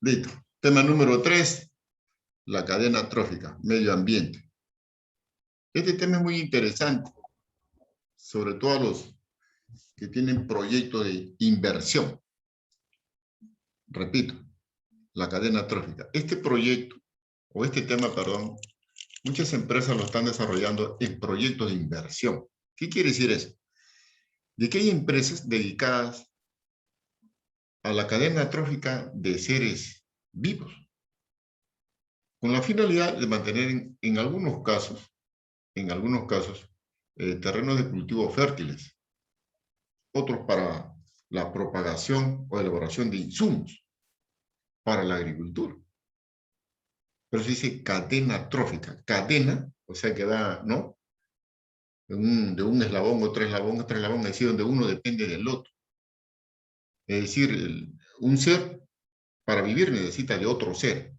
Listo. Tema número 3, la cadena trófica, medio ambiente. Este tema es muy interesante, sobre todo a los que tienen proyectos de inversión. Repito, la cadena trófica. Este proyecto, o este tema, perdón, muchas empresas lo están desarrollando en proyectos de inversión. ¿Qué quiere decir eso? De que hay empresas dedicadas a la cadena trófica de seres vivos, con la finalidad de mantener en algunos casos, terrenos de cultivo fértiles, otros para la propagación o elaboración de insumos para la agricultura. Pero se dice cadena trófica. Cadena, o sea que da, ¿no? De un eslabón, otro eslabón, es decir, donde uno depende del otro. Es decir, un ser para vivir necesita de otro ser,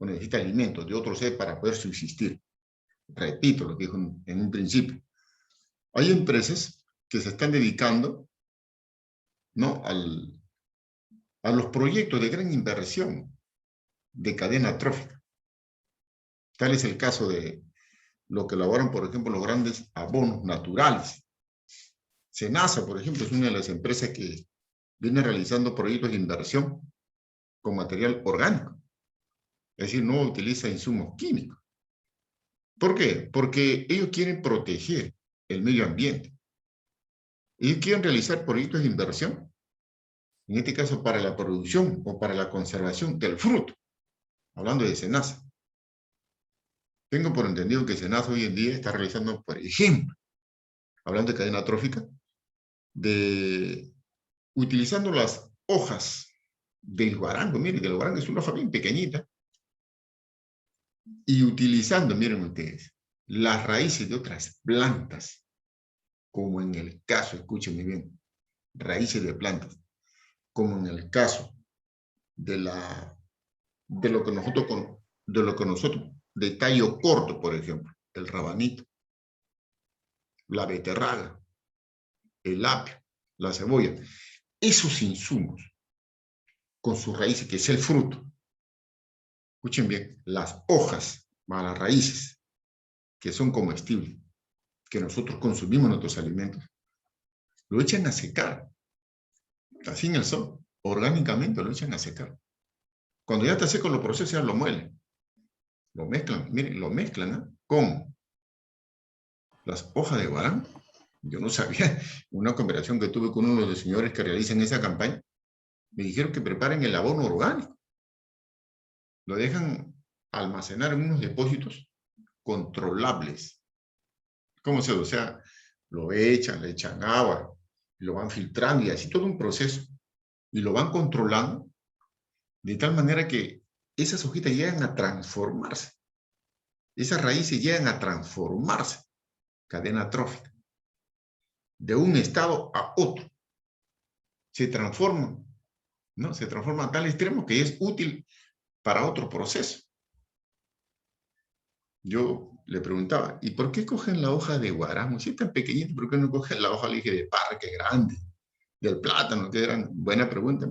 o necesita alimentos de otro ser para poder subsistir. Repito lo que dijo en un principio. Hay empresas que se están dedicando, ¿no?, a los proyectos de gran inversión de cadena trófica. Tal es el caso de lo que elaboran, por ejemplo, los grandes abonos naturales. Senasa, por ejemplo, es una de las empresas que viene realizando proyectos de inversión con material orgánico. Es decir, no utiliza insumos químicos. ¿Por qué? Porque ellos quieren proteger el medio ambiente. Ellos quieren realizar proyectos de inversión, en este caso para la producción o para la conservación del fruto, hablando de Senasa. Tengo por entendido que Senasa hoy en día está realizando, por ejemplo, hablando de cadena trófica, utilizando las hojas del guarango. Miren, el guarango es una hoja bien pequeñita, y utilizando, miren ustedes, las raíces de otras plantas, como en el caso, escúchenme bien, raíces de plantas, como en el caso de lo que nosotros, de tallo corto, por ejemplo, el rabanito, la beterraga, el apio, la cebolla, esos insumos, con sus raíces, que es el fruto, escuchen bien, las hojas, las raíces, que son comestibles, que nosotros consumimos en nuestros alimentos, lo echan a secar, así en el sol, orgánicamente lo echan a secar. Cuando ya está seco, lo procesan, lo muelen, lo mezclan, miren, lo mezclan, ¿eh?, con las hojas de guarán. Yo no sabía, una conversación que tuve con uno de los señores que realizan esa campaña, me dijeron que preparen el abono orgánico, lo dejan almacenar en unos depósitos controlables. ¿Cómo se? O sea, lo echan, le echan agua, lo van filtrando y así todo un proceso, y lo van controlando de tal manera que esas hojitas llegan a transformarse, esas raíces llegan a transformarse, cadena trófica, de un estado a otro, se transforman, ¿no? Se transforma a tal extremo que es útil para otro proceso. Yo le preguntaba, ¿y por qué cogen la hoja de guaramo? Si es tan pequeñito, ¿por qué no cogen la hoja, le dije, de parque grande, del plátano? Que eran, buena pregunta.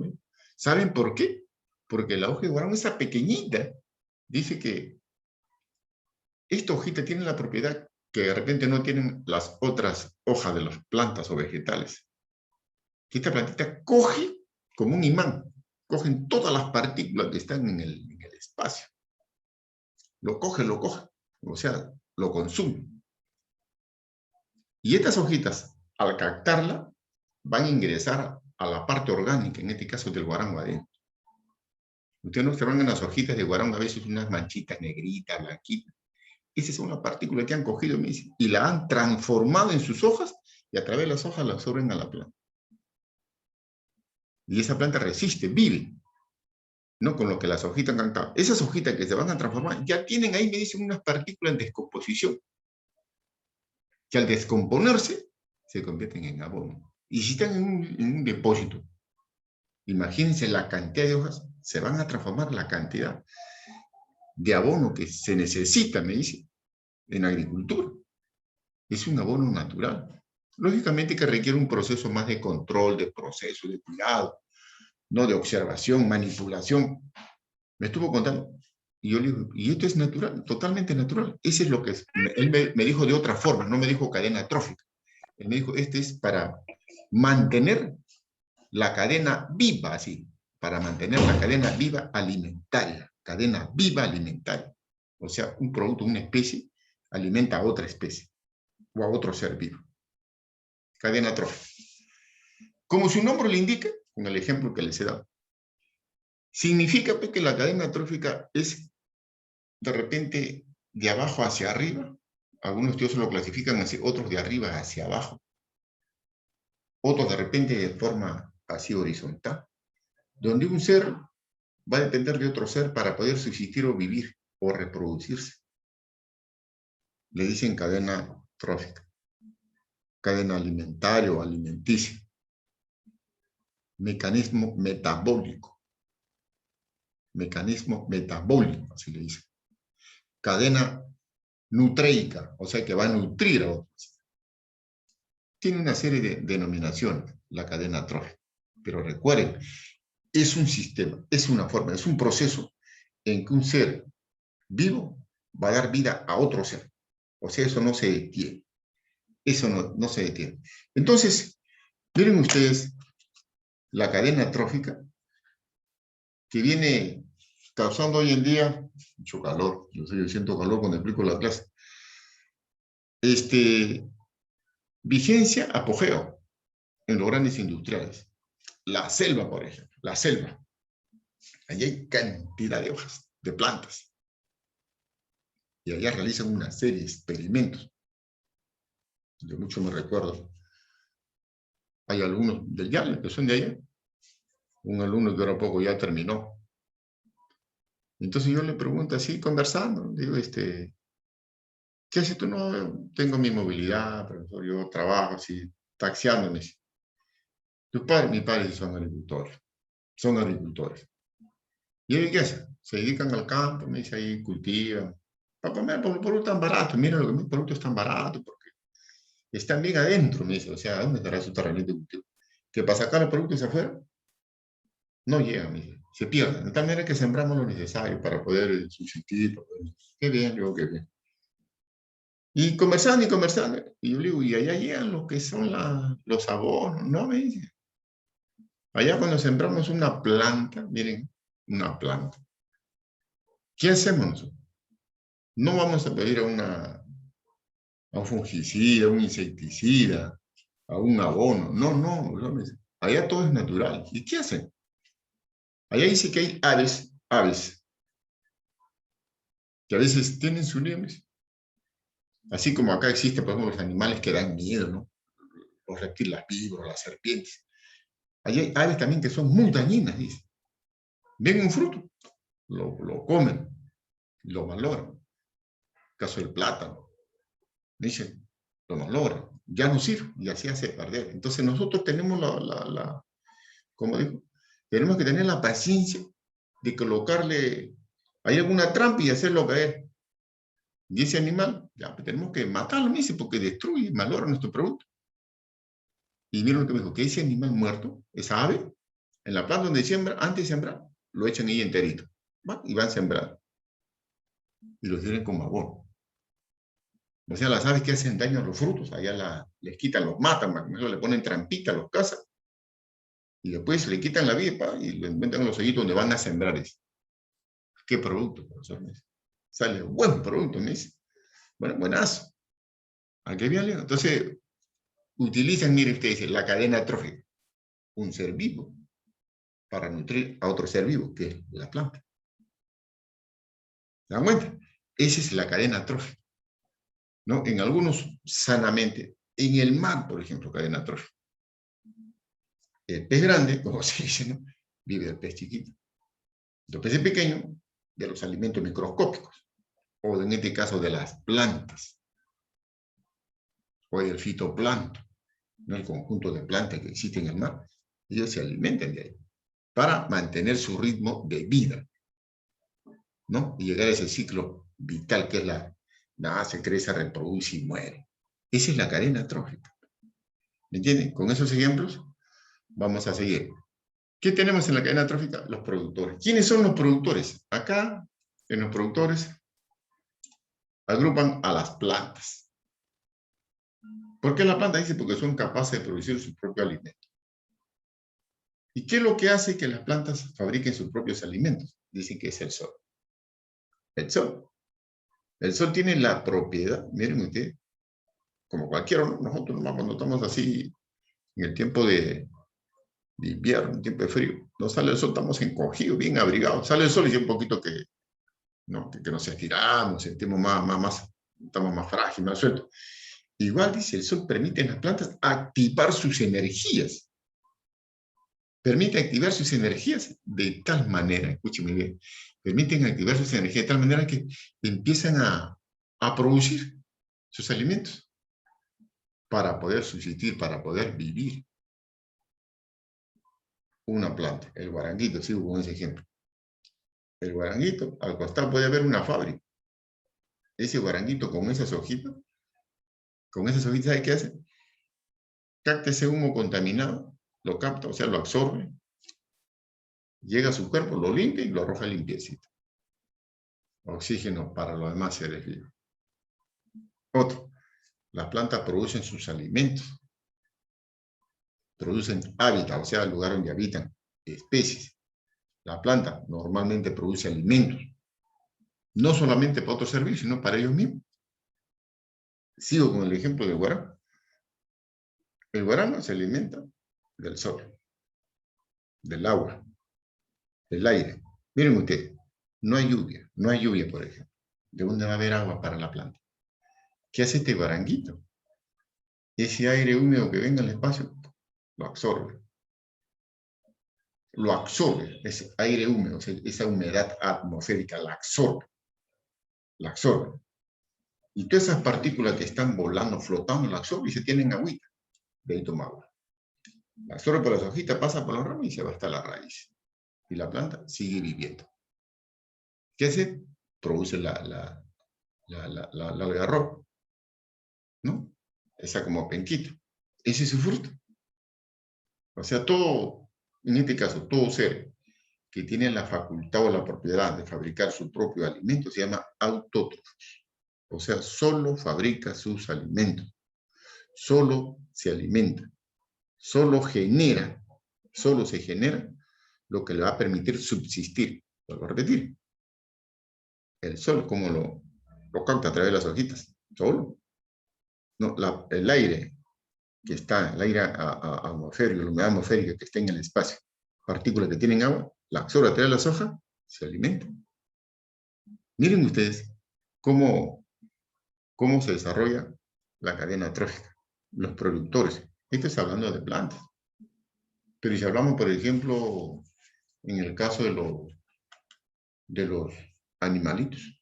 ¿Saben por qué? Porque la hoja de guaramo, esa pequeñita, dice que esta hojita tiene la propiedad que de repente no tienen las otras hojas de las plantas o vegetales. Que esta plantita coge como un imán, cogen todas las partículas que están en el espacio. Lo coge, o sea, lo consume. Y estas hojitas, al captarla, van a ingresar a la parte orgánica, en este caso del guarango adentro. Ustedes no observan en las hojitas de guarango a veces unas manchitas negritas, blanquitas. Esas son las partículas que han cogido, me dice, y la han transformado en sus hojas, y a través de las hojas la absorben a la planta. Y esa planta resiste, vive, ¿no? Con lo que las hojitas han cantado. Esas hojitas que se van a transformar, ya tienen ahí, me dicen, unas partículas en descomposición, que al descomponerse, se convierten en abono. Y si están en un depósito, imagínense la cantidad de hojas, se van a transformar la cantidad de abono que se necesita, me dice, en agricultura. Es un abono natural. Lógicamente que requiere un proceso más de control, de proceso, de cuidado, no de observación, manipulación. Me estuvo contando. Y yo le digo, y esto es natural, totalmente natural. Ese es lo que es. Él me dijo de otra forma, no me dijo cadena trófica. Él me dijo, este es para mantener la cadena viva, así, para mantener la cadena viva alimentaria, cadena viva alimentaria. O sea, un producto, una especie, alimenta a otra especie o a otro ser vivo. Cadena trófica. Como su nombre le indica, con el ejemplo que les he dado, significa que la cadena trófica es de repente de abajo hacia arriba. Algunos estudios lo clasifican así, otros de arriba hacia abajo. Otros de repente de forma así horizontal, donde un ser va a depender de otro ser para poder subsistir o vivir o reproducirse. Le dicen cadena trófica, cadena alimentaria o alimenticia, mecanismo metabólico, así le dicen. Cadena nutreica, o sea que va a nutrir a otros. Tiene una serie de denominaciones, la cadena trófica. Pero recuerden, es un sistema, es una forma, es un proceso en que un ser vivo va a dar vida a otro ser. O sea, eso no se detiene. Eso no se detiene. Entonces, miren ustedes la cadena trófica que viene causando hoy en día mucho calor. Yo siento calor cuando explico la clase. Vigencia, apogeo en los grandes industriales. La selva, por ejemplo, la selva. Allí hay cantidad de hojas, de plantas. Y allá realizan una serie de experimentos. Yo mucho me recuerdo. Hay alumnos del YAL que son de allá. Un alumno que ahora poco ya terminó. Entonces yo le pregunto así, conversando, digo, ¿qué haces tú? No, tengo mi movilidad, profesor, yo trabajo así, taxiándome. Mis padres son agricultores. ¿Y ellos qué hacen? Se dedican al campo, me dice, ahí cultivan. Papá, mira, por los productos tan baratos, mira lo que mis productos están baratos, porque están bien adentro, me dice, o sea, ¿dónde estará su terrenito de cultivo? Que para sacar los productos afuera, no llegan, me dice, se pierden. De tal manera que sembramos lo necesario para poder subsistir. Qué bien, digo, qué bien. Y conversando, y yo le digo, y allá llegan lo que son los abonos, ¿no? Me dice. Allá cuando sembramos una planta, miren, una planta, ¿qué hacemos nosotros? No vamos a pedir a un fungicida, a un insecticida, a un abono. No. Allá todo es natural. ¿Y qué hacen? Allá dice que hay aves, que a veces tienen sus límites. Así como acá existen, por ejemplo, los animales que dan miedo, ¿no? Los reptiles, las víboras, las serpientes. Allá hay aves también que son muy dañinas, dice. Ven un fruto, lo comen, lo valoran. El caso del plátano. Dicen, lo malogran, ya no sirve, y así hace perder. Entonces nosotros tenemos como digo, tenemos que tener la paciencia de colocarle ahí alguna trampa y hacerlo caer. Y ese animal, ya, pues tenemos que matarlo, me dice, porque destruye, malogra nuestro producto. Y miren lo que me dijo, que ese animal muerto, esa ave, en la planta donde siembra, antes de sembrar, lo echan ahí enterito. ¿Va? Y van sembrando. Y lo tienen como abono. O sea, las aves que hacen daño a los frutos, allá les quitan, los matan, le ponen trampita, los cazan. Y después le quitan la vida y le inventan los hoyitos donde van a sembrar eso. ¿Qué producto, profesor? Sale buen producto, me dice. Bueno, buenazo. ¿A qué bien? Entonces, utilizan, mire usted, dice, la cadena trófica. Un ser vivo para nutrir a otro ser vivo, que es la planta. ¿Se dan cuenta? Esa es la cadena trófica. ¿No? En algunos, sanamente. En el mar, por ejemplo, cadena trófica. El pez grande, como se dice, ¿no? Vive del pez chiquito. Los peces pequeños, de los alimentos microscópicos. O en este caso de las plantas. O del fitoplancton, ¿no? El conjunto de plantas que existen en el mar. Ellos se alimentan de ahí. Para mantener su ritmo de vida. ¿No? Y llegar a ese ciclo vital que es nace, crece, reproduce y muere. Esa es la cadena trófica. ¿Me entienden? Con esos ejemplos vamos a seguir. ¿Qué tenemos en la cadena trófica? Los productores. ¿Quiénes son los productores? Acá, en los productores, agrupan a las plantas. ¿Por qué la planta? Dice porque son capaces de producir su propio alimento. ¿Y qué es lo que hace que las plantas fabriquen sus propios alimentos? Dicen que es el sol. El sol. El sol tiene la propiedad, miren ustedes, como cualquiera, ¿no? Nosotros nomás cuando estamos así en el tiempo de invierno, en tiempo de frío, no sale el sol, estamos encogidos, bien abrigados. Sale el sol y un poquito que nos estiramos, sentimos estamos más frágiles, más sueltos. Igual, dice, el sol permite a las plantas activar sus energías. Permite activar sus energías de tal manera, escúcheme bien, permiten activar sus energías de tal manera que empiezan a producir sus alimentos para poder subsistir, para poder vivir. Una planta, el guaranguito, sigo con ese ejemplo. El guaranguito, al costado puede haber una fábrica. Ese guaranguito con esas hojitas, ¿sabe qué hace? Capta ese humo contaminado, lo capta, o sea, lo absorbe, llega a su cuerpo, lo limpia y lo arroja limpiecito. Oxígeno para los demás seres vivos. Otro, las plantas producen sus alimentos, producen hábitat, o sea, el lugar donde habitan especies. La planta normalmente produce alimentos, no solamente para otros servicios, sino para ellos mismos. Sigo con el ejemplo del guarán. El guarán se alimenta del sol, del agua, del aire. Miren ustedes, no hay lluvia, por ejemplo. ¿De dónde va a haber agua para la planta? ¿Qué hace este guaranguito? Ese aire húmedo que venga al espacio, lo absorbe. Lo absorbe, ese aire húmedo, esa humedad atmosférica, la absorbe. La absorbe. Y todas esas partículas que están volando, flotando, la absorbe y se tienen agüita. De ahí toma agua. La absorbe por las hojitas, pasa por las ramas y se va hasta la raíz. Y la planta sigue viviendo. ¿Qué hace? Produce la algarroba, ¿no? Esa como penquito. Ese es su fruto. O sea, todo, en este caso, todo ser que tiene la facultad o la propiedad de fabricar su propio alimento se llama autótrofos. O sea, solo fabrica sus alimentos. Solo se alimenta. Solo se genera lo que le va a permitir subsistir. Vuelvo a repetir. El sol, ¿cómo lo capta a través de las hojitas? Solo. No, el aire que está, el aire atmosférico, la humedad atmosférica que está en el espacio, partículas que tienen agua, la absorbe a través de las hojas, se alimenta. Miren ustedes cómo se desarrolla la cadena trófica, los productores. Esto es hablando de plantas. Pero si hablamos, por ejemplo, en el caso de los animalitos,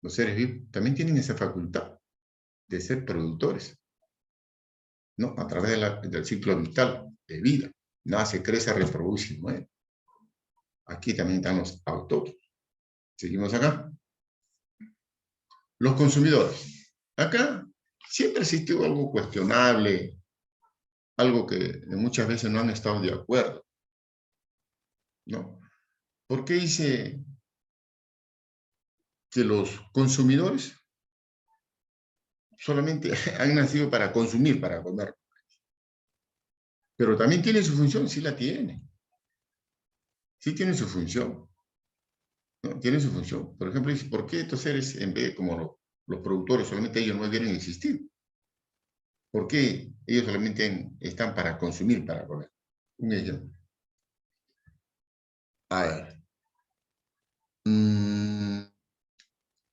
los seres vivos, también tienen esa facultad de ser productores, ¿no? A través del ciclo vital, de vida. Nace, crece, reproduce y muere. Aquí también están los autóctonos. Seguimos acá. Los consumidores. Acá siempre existió algo cuestionable, algo que muchas veces no han estado de acuerdo, ¿no? ¿Por qué dice que los consumidores solamente han nacido para consumir, para comer? Pero también tiene su función, sí la tiene. Sí tiene su función, ¿no? Tiene su función. Por ejemplo, dice, ¿por qué estos seres, en vez de como los productores, solamente ellos no deben existir? ¿Por qué ellos solamente están para consumir, para comer? Un ejemplo. A ver.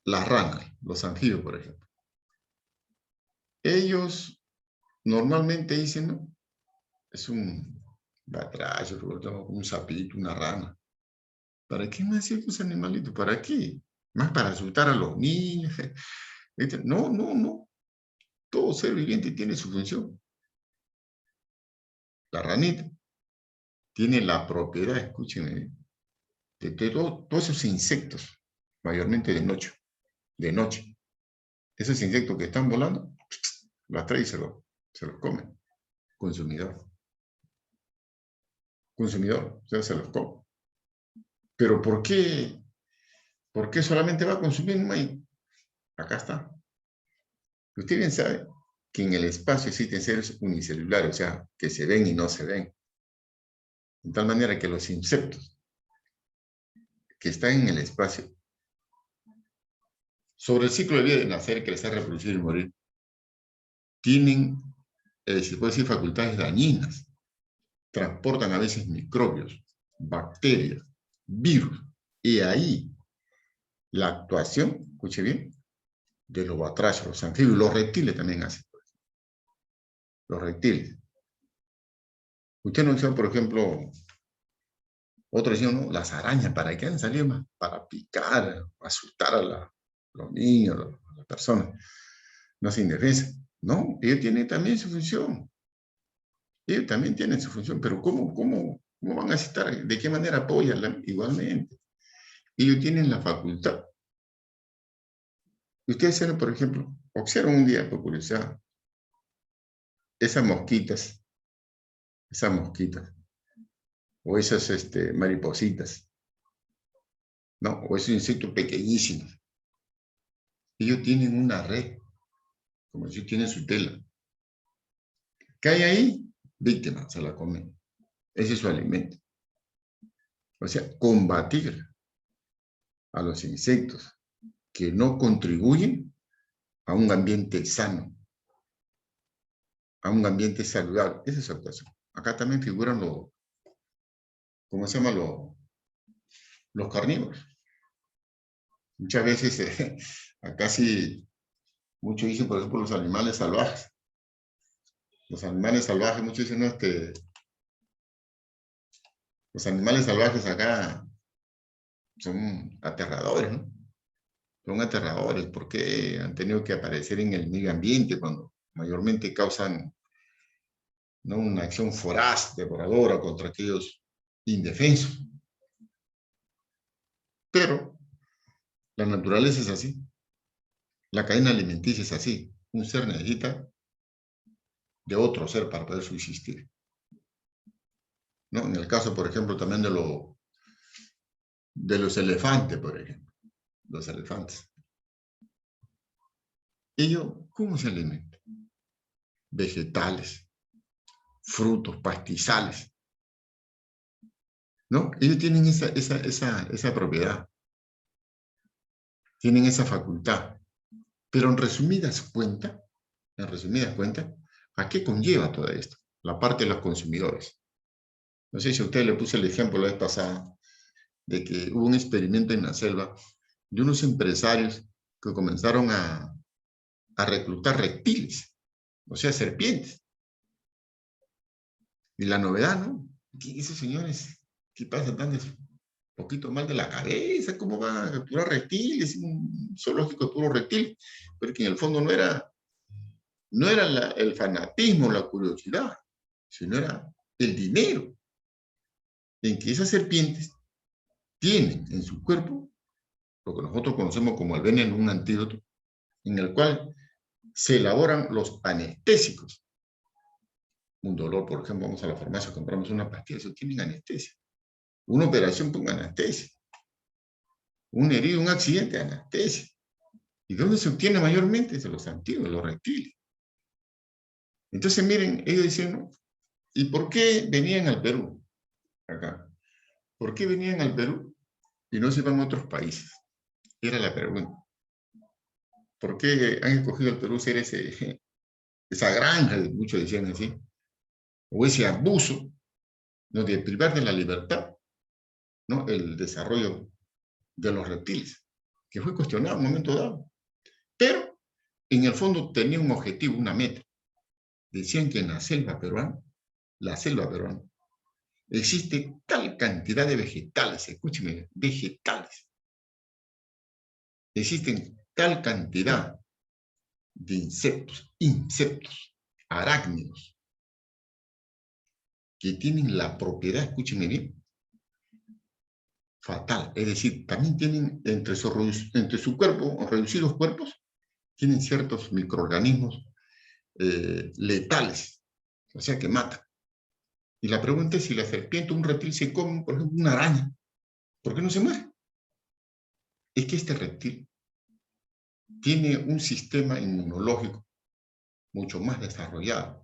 Las ranas, los anfibios, por ejemplo. Ellos normalmente dicen, ¿no? Es un batracio, un sapito, una rana. ¿Para qué más estos animalitos? ¿Para qué? Más para asustar a los niños. No, no, no. Todo ser viviente tiene su función. La ranita tiene la propiedad, escúchenme, de todos esos insectos, mayormente de noche. De noche. Esos insectos que están volando, los trae y se los comen. Consumidor. consumidor, o sea, se los come. Pero ¿por qué solamente va a consumir maíz? Acá está. Usted bien sabe que en el espacio existen seres unicelulares, o sea, que se ven y no se ven. De tal manera que los insectos que están en el espacio, sobre el ciclo de vida de nacer, crecer, reproducir y morir, tienen, se puede decir, facultades dañinas. Transportan a veces microbios, bacterias, virus. Y ahí la actuación, escuche bien, de los batrachos, los anfibios, los reptiles también hacen. Los reptiles. Usted no sabe, por ejemplo, otros decían, ¿no? Las arañas, ¿para qué han salido más? Para picar, asustar a los niños, a las personas, no sin defensa. No, ellos tienen también su función. Ellos también tienen su función, pero ¿cómo van a estar? ¿De qué manera apoyan? Igualmente. Ellos tienen la facultad. Y ustedes saben, por ejemplo, observan un día, por curiosidad, esas mosquitas, o esas maripositas, ¿no? O esos insectos pequeñísimos. Ellos tienen una red, como si tienen su tela. ¿Qué hay ahí? Víctima, se la comen. Ese es su alimento. O sea, combatir a los insectos que no contribuyen a un ambiente sano, a un ambiente saludable. Esa es su actuación. Acá también figuran ¿cómo se llama? Los carnívoros. Muchas veces, acá sí, muchos dicen, por ejemplo, los animales salvajes. Los animales salvajes, muchos dicen, no, los animales salvajes acá son aterradores, ¿no? Son aterradores porque han tenido que aparecer en el medio ambiente cuando mayormente causan, ¿no?, una acción voraz, devoradora contra aquellos indefensos. Pero la naturaleza es así. La cadena alimenticia es así. Un ser necesita de otro ser para poder subsistir, ¿no? En el caso, por ejemplo, también de los elefantes, por ejemplo. Los elefantes. Ellos, ¿cómo se alimentan? Vegetales, frutos, pastizales, ¿no? Ellos tienen esa propiedad, tienen esa facultad. Pero en resumidas cuentas, ¿a qué conlleva todo esto? La parte de los consumidores. No sé si a usted le puse el ejemplo la vez pasada de que hubo un experimento en la selva de unos empresarios que comenzaron a reclutar reptiles, o sea, serpientes. Y la novedad, ¿no? ¿Qué esos señores? ¿Qué pasa tan poquito mal de la cabeza? ¿Cómo van a capturar reptiles? Un zoológico de puro reptil. Pero que en el fondo no era el fanatismo, la curiosidad, sino era el dinero. En que esas serpientes tienen en su cuerpo lo que nosotros conocemos como el veneno, un antídoto, en el cual se elaboran los anestésicos. Un dolor, por ejemplo, vamos a la farmacia, compramos una pastilla, eso tienen anestesia. Una operación con anestesia. Un herido, un accidente, anestesia. ¿Y dónde se obtiene mayormente? De los antídotos, los reptiles. Entonces, miren, ellos dicen, ¿y por qué venían al Perú? Acá. ¿Por qué venían al Perú y no se iban a otros países? Era la pregunta. ¿Por qué han escogido el Perú ser esa granja, muchos decían así, o ese abuso, ¿no?, de privar de la libertad, ¿no?, el desarrollo de los reptiles, que fue cuestionado en un momento dado? Pero, en el fondo, tenía un objetivo, una meta. Decían que en la selva peruana, existe tal cantidad de vegetales, escúcheme, vegetales. Existen tal cantidad de insectos, arácnidos, que tienen la propiedad, escúcheme bien, fatal. Es decir, también tienen entre su cuerpo, reducidos cuerpos, tienen ciertos microorganismos letales, o sea que matan. Y la pregunta es si la serpiente o un reptil se come, por ejemplo, una araña. ¿Por qué no se muere? Es que este reptil tiene un sistema inmunológico mucho más desarrollado.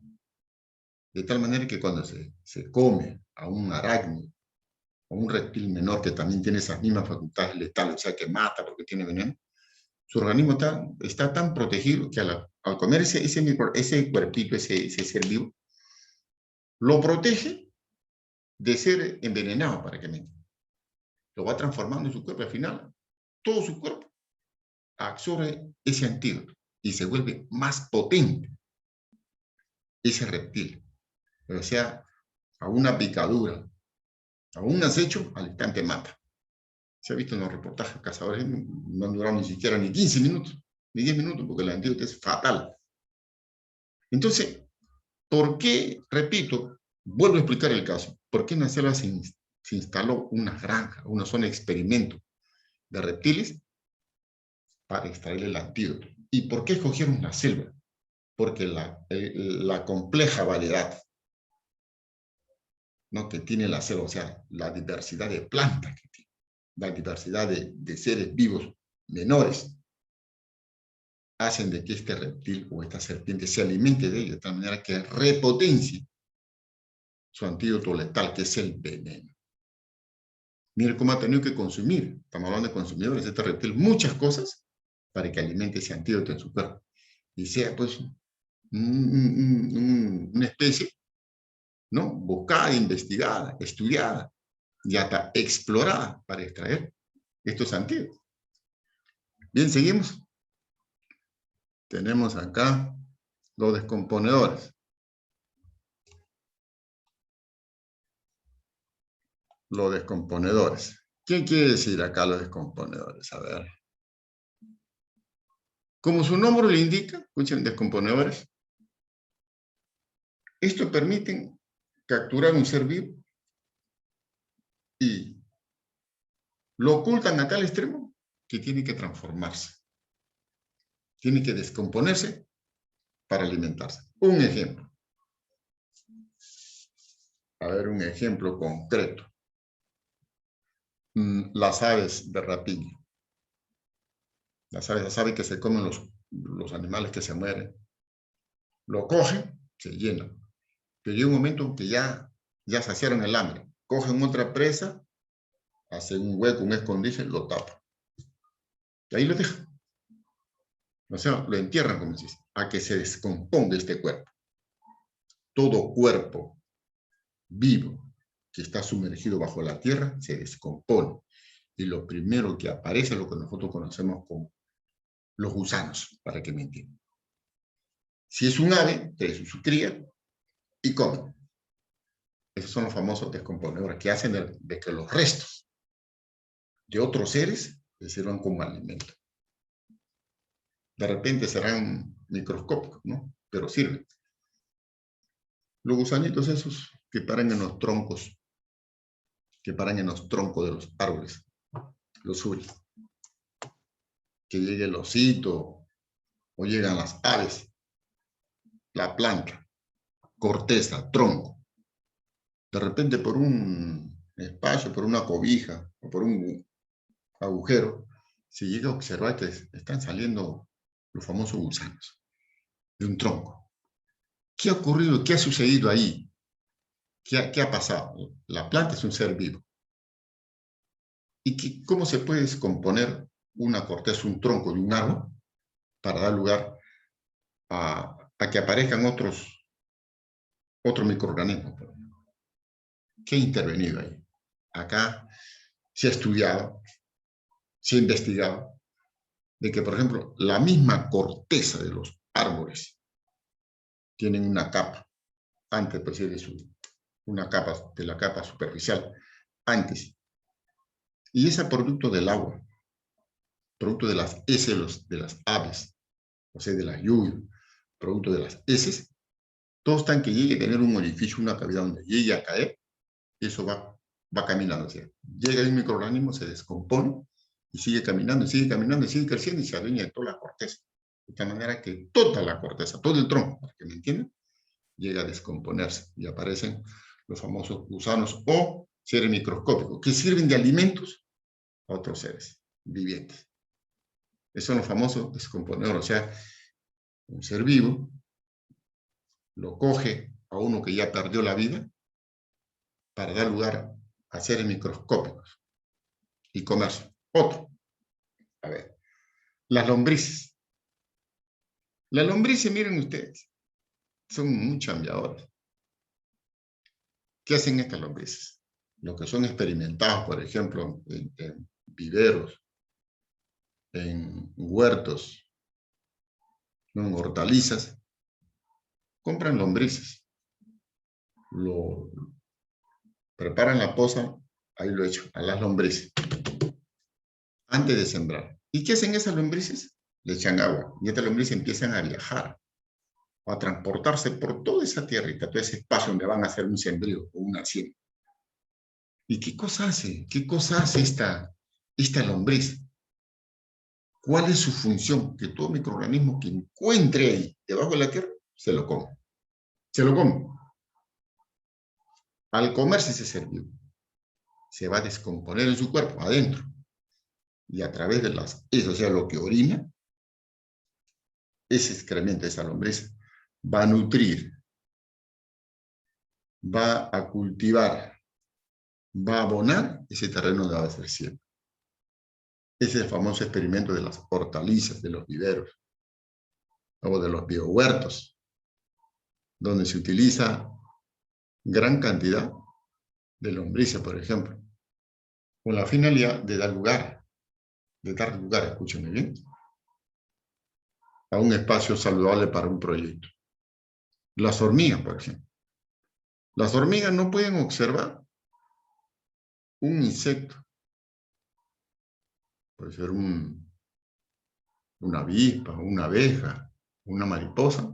De tal manera que cuando se come a un arácnido o un reptil menor que también tiene esas mismas facultades letales, o sea, que mata porque tiene veneno, su organismo está tan protegido que al comer ese cuerpito, ese ser vivo, lo protege de ser envenenado, para que me entiendan. Lo va transformando en su cuerpo. Al final, todo su cuerpo absorbe ese antídoto y se vuelve más potente ese reptil. O sea, a una picadura, a un acecho, al instante mata. Se ha visto en los reportajes, cazadores no han durado ni siquiera ni 15 minutos, ni 10 minutos, porque el antídoto es fatal. Entonces, ¿por qué, repito, vuelvo a explicar el caso? ¿Por qué en la selva se instaló una granja, una zona de experimento de reptiles para extraer el antídoto? ¿Y por qué escogieron la selva? Porque la compleja variedad, ¿no?, que tiene la selva, o sea, la diversidad de plantas que tiene, la diversidad de seres vivos menores, hacen de que este reptil o esta serpiente se alimente de ello de tal manera que repotencie su antídoto letal, que es el veneno. Mire cómo ha tenido que consumir, estamos hablando de consumidores, este reptil, muchas cosas para que alimente ese antídoto en su cuerpo y sea, pues, una especie, ¿no?, buscada, investigada, estudiada y hasta explorada para extraer estos antídotos. Bien, seguimos. Tenemos acá los descomponedores. Los descomponedores. ¿Qué quiere decir acá los descomponedores? A ver. Como su nombre le indica, escuchen, descomponedores, esto permiten capturar un ser vivo y lo ocultan a tal extremo que tiene que transformarse. Tiene que descomponerse para alimentarse. Un ejemplo. A ver, un ejemplo concreto. Las aves de rapiña. Las aves que se comen los animales que se mueren. Lo cogen, se llenan. Pero llega un momento en que ya saciaron el hambre. Cogen otra presa, hacen un hueco, un escondite, lo tapan. Y ahí lo dejan. O sea, lo entierran, como se dice, a que se descomponga este cuerpo. Todo cuerpo vivo que está sumergido bajo la tierra se descompone. Y lo primero que aparece es lo que nosotros conocemos como los gusanos, para que me entiendan. Si es un ave, trae su cría y come. Esos son los famosos descomponedores que hacen de que los restos de otros seres les sirvan como alimento. De repente serán microscópicos, ¿no? Pero sirven. Los gusanitos esos que paran en los troncos, de los árboles, los suyos. Que llegue el osito, o llegan las aves, la planta, corteza, tronco. De repente por un espacio, por una cobija, o por un agujero, se llega a observar que están saliendo los famosos gusanos de un tronco. ¿Qué ha ocurrido? ¿Qué ha sucedido ahí? ¿Qué ha pasado? La planta es un ser vivo. ¿Y cómo se puede descomponer una corteza, un tronco de un árbol para dar lugar a que aparezcan otros microorganismos? ¿Qué ha intervenido ahí? Acá se ha estudiado, se ha investigado, de que, por ejemplo, la misma corteza de los árboles tienen una capa, antes pues, de la capa superficial, antes. Y ese producto del agua, producto de las heces de las aves, o sea, de las lluvias, producto de las heces, todo está en que llegue a tener un orificio, una cavidad donde llegue a caer, y eso va caminando. O sea, llega el microorganismo, se descompone, y sigue caminando, y sigue caminando, y sigue creciendo, y se adueña de toda la corteza. De tal manera que toda la corteza, todo el tronco, para que me entiendan, llega a descomponerse, y aparecen los famosos gusanos o seres microscópicos, que sirven de alimentos a otros seres vivientes. Esos son los famosos descomponedores, o sea, un ser vivo lo coge a uno que ya perdió la vida para dar lugar a seres microscópicos y comerse. Otro. A ver, las lombrices. Las lombrices, miren ustedes, son muy chambeadoras. ¿Qué hacen estas lombrices? Los que son experimentados, por ejemplo, en viveros, en huertos, ¿no? En hortalizas, compran lombrices, lo preparan la poza, ahí lo echo, a las lombrices, antes de sembrar. ¿Y qué hacen esas lombrices? Le echan agua, y estas lombrices empiezan a viajar, a transportarse por toda esa tierrita, todo ese espacio donde van a hacer un sembrío o una siembra. ¿Y qué cosa hace? ¿Qué cosa hace esta lombriz? ¿Cuál es su función? Que todo microorganismo que encuentre ahí, debajo de la tierra, se lo come. Se lo come. Al comerse ese ser vivo, se va a descomponer en su cuerpo, adentro. Y a través de eso, o sea, lo que orina, ese excremento de esa lombriz va a nutrir, va a cultivar, va a abonar ese terreno donde va a ser siembra. Ese es el famoso experimento de las hortalizas, de los viveros, o de los biohuertos, donde se utiliza gran cantidad de lombrices, por ejemplo, con la finalidad de dar lugar, escúchenme bien, a un espacio saludable para un proyecto. Las hormigas, por ejemplo. Las hormigas no pueden observar un insecto, puede ser una avispa, una abeja, una mariposa,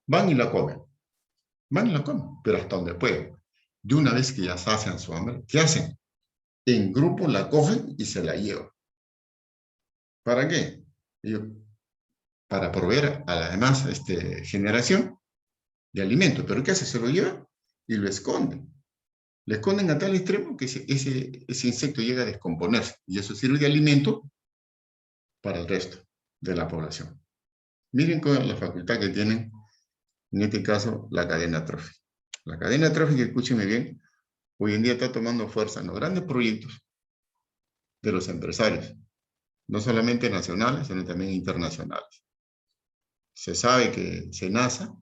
van y la comen, pero hasta donde pueden. De una vez que ya sacian su hambre, ¿qué hacen? En grupo la cogen y se la llevan. ¿Para qué? Para proveer a la demás generación de alimento. ¿Pero qué hace? Se lo lleva y lo esconde. Lo esconden a tal extremo que ese insecto llega a descomponerse y eso sirve de alimento para el resto de la población. Miren con la facultad que tienen, en este caso, la cadena trófica. La cadena trófica, escúchenme bien, hoy en día está tomando fuerza en los grandes proyectos de los empresarios, no solamente nacionales, sino también internacionales. Se sabe que SENASA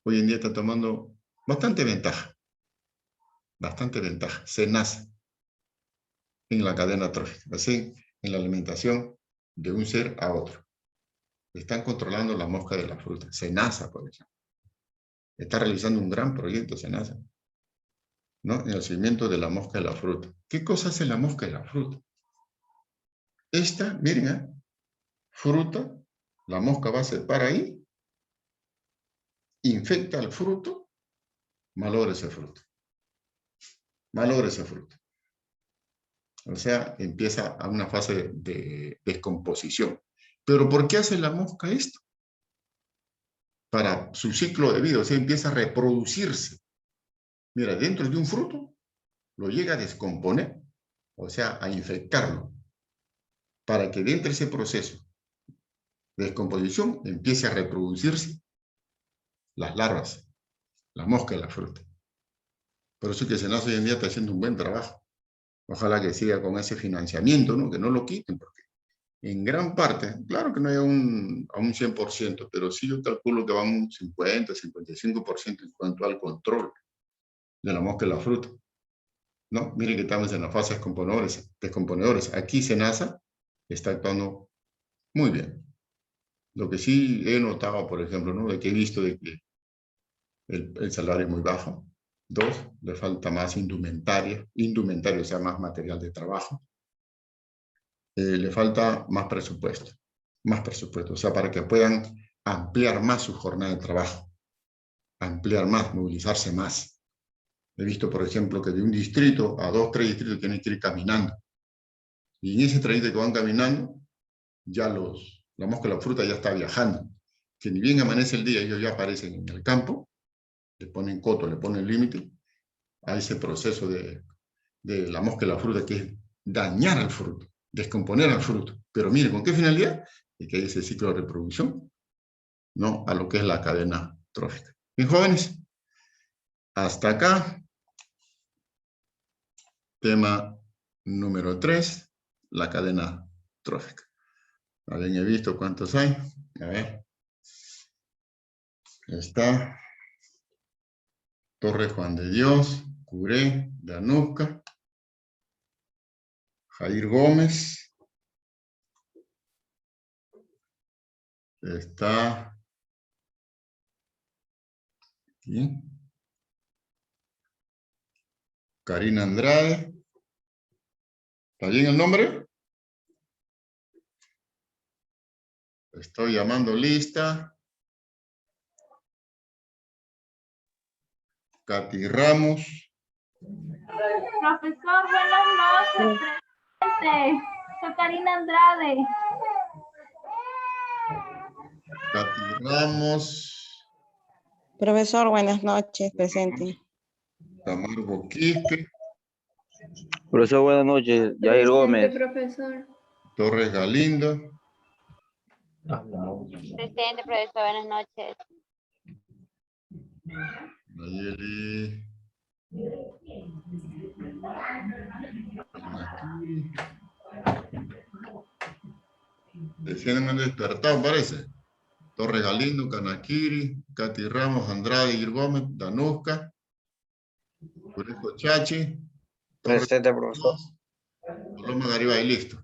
hoy en día está tomando bastante ventaja, SENASA, en la cadena trófica, así, en la alimentación de un ser a otro. Están controlando la mosca de la fruta, SENASA, por ejemplo. Está realizando un gran proyecto SENASA, ¿no? En el seguimiento de la mosca de la fruta. ¿Qué cosa hace la mosca de la fruta? Esta, miren, fruta, la mosca va a separ ahí, infecta el fruto, malogra ese fruto. O sea, empieza a una fase de descomposición. ¿Pero por qué hace la mosca esto? Para su ciclo de vida, o sea, empieza a reproducirse. Mira, dentro de un fruto, lo llega a descomponer, o sea, a infectarlo, para que dentro de ese proceso de descomposición empiece a reproducirse las larvas, la mosca de la fruta. Por eso que SENASA hoy en día está haciendo un buen trabajo. Ojalá que siga con ese financiamiento, ¿no? Que no lo quiten, porque en gran parte, claro que no hay a un 100%, pero sí yo calculo que va a un 50, 55% en cuanto al control de la mosca de la fruta. ¿No? Miren que estamos en la fase descomponedores. Aquí SENASA está actuando muy bien. Lo que sí he notado, por ejemplo, ¿no? De que he visto de que el salario es muy bajo. 2, le falta más indumentaria, o sea, más material de trabajo. Le falta más presupuesto, o sea, para que puedan ampliar más su jornada de trabajo, ampliar más, movilizarse más. He visto, por ejemplo, que de un distrito a 2, 3 distritos tienen que ir caminando. Y en ese trayecto que van caminando, ya la mosca de la fruta ya está viajando. Que ni bien amanece el día, ellos ya aparecen en el campo le ponen coto, le ponen límite a ese proceso de la mosca de la fruta, que es dañar al fruto, descomponer al fruto. Pero mire, ¿con qué finalidad? De que hay ese ciclo de reproducción, no a lo que es la cadena trófica. Bien, jóvenes, hasta acá, tema número 3, la cadena trófica. Habían he visto cuántos hay. A ver. Está Torre Juan de Dios, Curé, Danuca, Jair Gómez. Está aquí. Karina Andrade. ¿Está bien el nombre? Estoy llamando lista. Katy Ramos. Profesor, buenas noches. Presente. Soy Karina Andrade. Katy Ramos. Profesor, buenas noches, presente. Camargo Quispe. Profesor, buenas noches. Jair Gómez. Profesor. Torres Galindo. Presente, profesor, buenas noches. Nayeli. Recién me han despertado, parece. Torres Galindo, Canakiri, Katy Ramos, Andrade, Jair Gómez, Danuska, Curejo Chachi, Presente, profesor. Paloma Garibay, listo.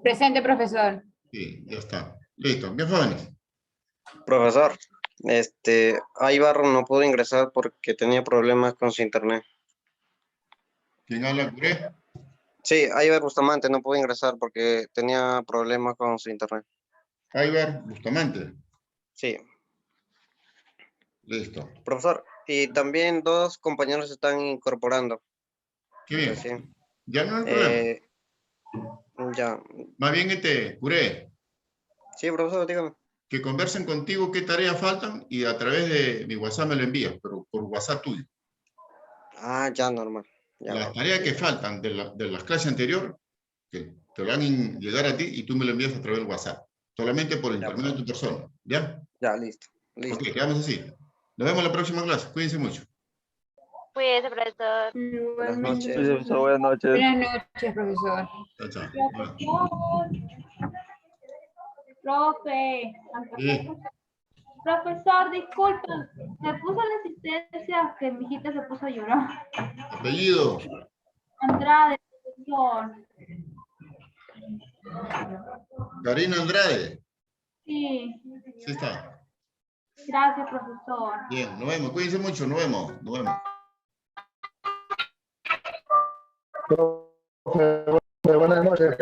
Presente, profesor. Sí, ya está. Listo. Bien, jóvenes. Profesor, Aybar no pudo ingresar porque tenía problemas con su internet. ¿Quién habla, Curé? Sí, Aybar Bustamante no pudo ingresar porque tenía problemas con su internet. Aybar Bustamante. Sí, Listo. profesor. Y también dos compañeros se están incorporando. Qué bien. Recién. Ya no hay problema. Ya. Más bien, Curé, Sí, profesor, dígame. que conversen contigo qué tareas faltan y a través de mi WhatsApp me lo envías, pero por WhatsApp tuyo. Ah, ya, normal. Ya, Las tareas que faltan de las clases anteriores, que te van a llegar a ti y tú me lo envías a través del WhatsApp. Solamente por intermedio de tu persona. ¿Ya? Ya, listo. Listo. Ok, quedamos así. Nos vemos en la próxima clase. Cuídense mucho. Cuídese, profesor. Buenas noches. Profesor, buenas noches. Buenas noches, profesor. Chao, chao. Bueno. Profe. Sí. Profesor, disculpen. Me puso la asistencia que mi hijita se puso a llorar. Apellido. Andrade, profesor. Karina Andrade. Sí. Sí está. Gracias, profesor. Bien, nos vemos. Cuídense mucho. Nos vemos. Nos vemos. Buenas noches.